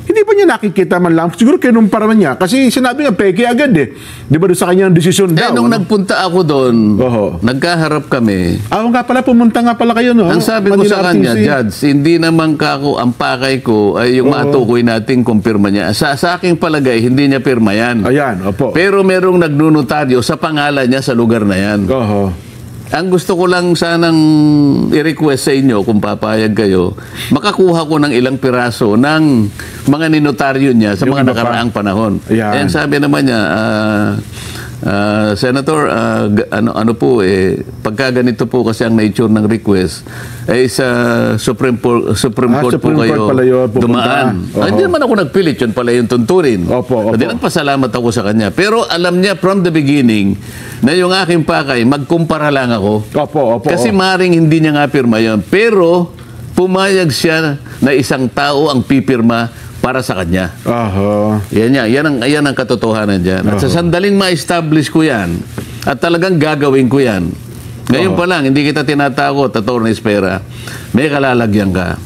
Hindi ba niya nakikita man lang? Siguro kinumpara man niya. Kasi sinabi nga, peke agad eh. Di ba doon sa kanyang desisyon daw? Nung nagpunta ako doon, nagkaharap kami. Nga pala, pumunta nga pala kayo, no? Ang sabi ko sa kanya, Judge, hindi naman kako, ang pakay ko ay yung matukoy nating kumpirma niya. Sa aking palagay, hindi niya pirma yan. Ayan, opo. Pero merong nagnunotaryo sa pangalan niya sa lugar na yan. Ang gusto ko lang sanang i-request sa inyo, kung papayag kayo, makakuha ko ng ilang piraso ng mga ninotaryo niya sa mga nakaraang panahon. And sabi naman niya, Senator, ano po pagka ganito po kasi ang nature ng request ay sa Supreme Court po kayo dumaan. Hindi naman ako nagpilit, yun pala yung tunturin. Nagpasalamat ako sa kanya. Pero alam niya from the beginning na yung aking pakay, magkumpara lang ako. Kasi maring hindi niya nga pirma yun. Pero pumayag siya na isang tao ang pipirma para sa kanya. Yan ang katotohanan dyan. At sa sandaling ma-establish ko yan, at talagang gagawin ko yan, ngayon pa lang, hindi kita tinatakot, Atty. Espera, may kalalagyan ka.